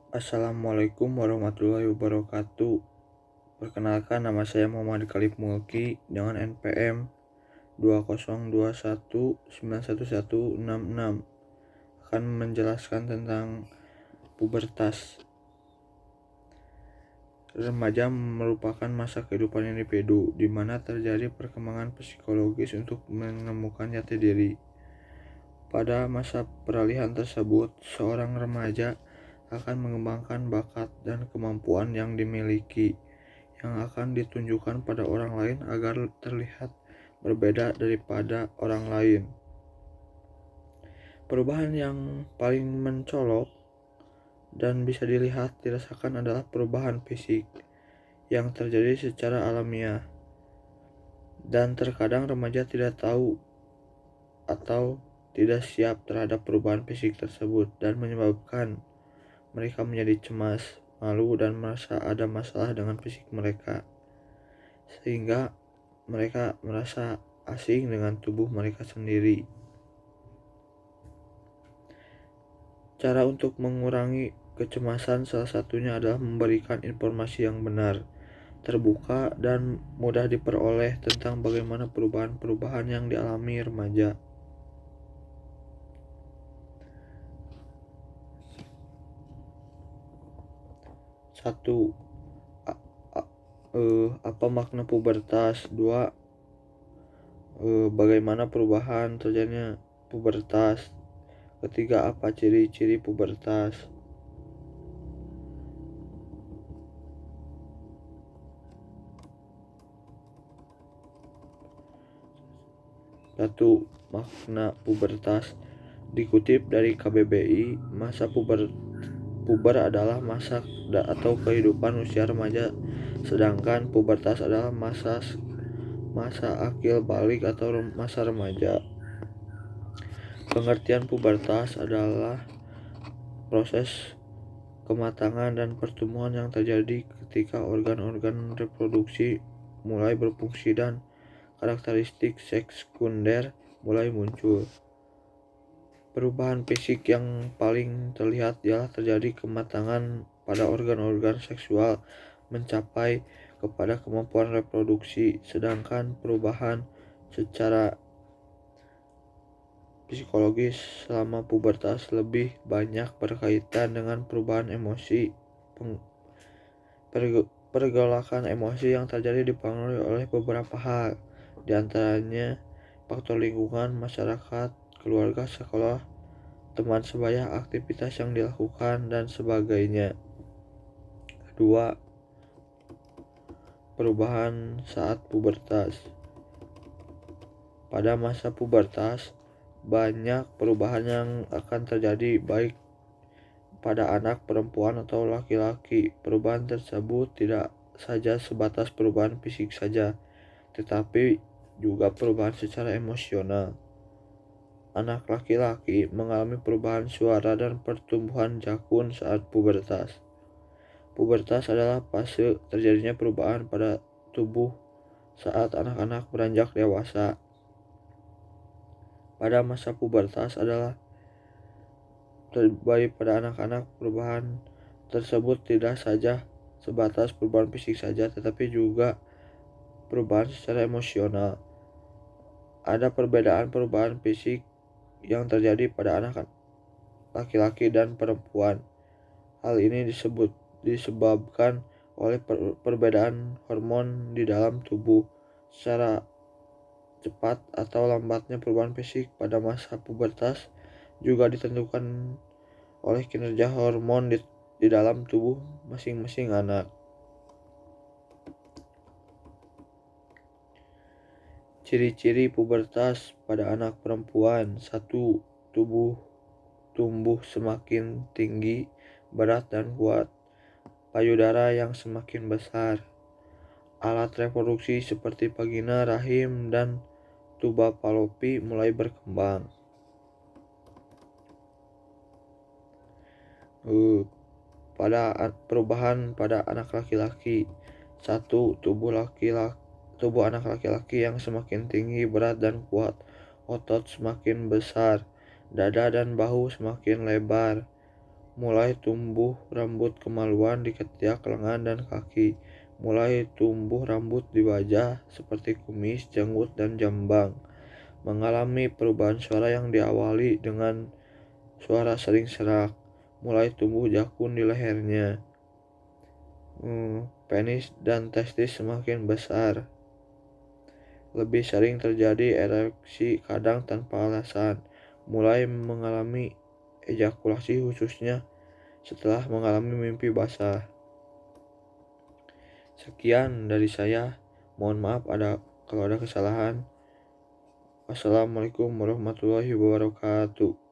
Assalamualaikum warahmatullahi wabarakatuh. Perkenalkan, nama saya Muhammad Khalif Mulki dengan NPM 2021911166, akan menjelaskan tentang pubertas. Remaja merupakan masa kehidupan individu di mana terjadi perkembangan psikologis untuk menemukan jati diri. Pada masa peralihan tersebut, seorang remaja akan mengembangkan bakat dan kemampuan yang dimiliki, yang akan ditunjukkan pada orang lain agar terlihat berbeda daripada orang lain. Perubahan yang paling mencolok dan bisa dilihat dirasakan adalah perubahan fisik yang terjadi secara alamiah, dan terkadang remaja tidak tahu atau tidak siap terhadap perubahan fisik tersebut dan menyebabkan mereka menjadi cemas, malu, dan merasa ada masalah dengan fisik mereka, sehingga mereka merasa asing dengan tubuh mereka sendiri. Cara untuk mengurangi kecemasan salah satunya adalah memberikan informasi yang benar, terbuka, dan mudah diperoleh tentang bagaimana perubahan-perubahan yang dialami remaja. Satu, apa makna pubertas? Dua, bagaimana perubahan terjadinya pubertas? Ketiga, apa ciri-ciri pubertas? Satu, makna pubertas. Dikutip dari KBBI, masa puber adalah masa atau kehidupan usia remaja, sedangkan pubertas adalah masa akil balik atau masa remaja. Pengertian pubertas adalah proses kematangan dan pertumbuhan yang terjadi ketika organ-organ reproduksi mulai berfungsi dan karakteristik sekunder mulai muncul. Perubahan fisik yang paling terlihat ialah terjadi kematangan pada organ-organ seksual mencapai kepada kemampuan reproduksi, sedangkan perubahan secara psikologis selama pubertas lebih banyak berkaitan dengan perubahan emosi. Pergolakan emosi yang terjadi dipengaruhi oleh beberapa hal, diantaranya faktor lingkungan, masyarakat, keluarga, sekolah, teman sebaya, aktivitas yang dilakukan, dan sebagainya. Kedua, perubahan saat pubertas. Pada masa pubertas, banyak perubahan yang akan terjadi baik pada anak perempuan atau laki-laki. Perubahan tersebut tidak saja sebatas perubahan fisik saja, tetapi juga perubahan secara emosional. Anak laki-laki mengalami perubahan suara dan pertumbuhan jakun saat pubertas. Pubertas adalah fase terjadinya perubahan pada tubuh saat anak-anak beranjak dewasa. Pada masa pubertas adalah terjadi pada anak-anak. Perubahan tersebut tidak saja sebatas perubahan fisik saja, tetapi juga perubahan secara emosional. Ada perbedaan perubahan fisik yang terjadi pada anak laki-laki dan perempuan. Hal ini disebabkan oleh perbedaan hormon di dalam tubuh. Secara cepat atau lambatnya perubahan fisik pada masa pubertas juga ditentukan oleh kinerja hormon di dalam tubuh masing-masing anak. Ciri-ciri pubertas pada anak perempuan. 1. Tumbuh semakin tinggi, berat, dan kuat. Payudara yang semakin besar. Alat reproduksi seperti vagina, rahim, dan tuba falopi mulai berkembang. Pada perubahan pada anak laki-laki. 1. Tubuh anak laki-laki yang semakin tinggi, berat, dan kuat. Otot semakin besar. Dada dan bahu semakin lebar. Mulai tumbuh rambut kemaluan di ketiak, lengan, dan kaki. Mulai tumbuh rambut di wajah seperti kumis, janggut, dan jambang. Mengalami perubahan suara yang diawali dengan suara sering serak. Mulai tumbuh jakun di lehernya. Penis dan testis semakin besar. Lebih sering terjadi ereksi, kadang tanpa alasan. Mulai mengalami ejakulasi khususnya setelah mengalami mimpi basah. Sekian dari saya. Mohon maaf kalau ada kesalahan. Wassalamualaikum warahmatullahi wabarakatuh.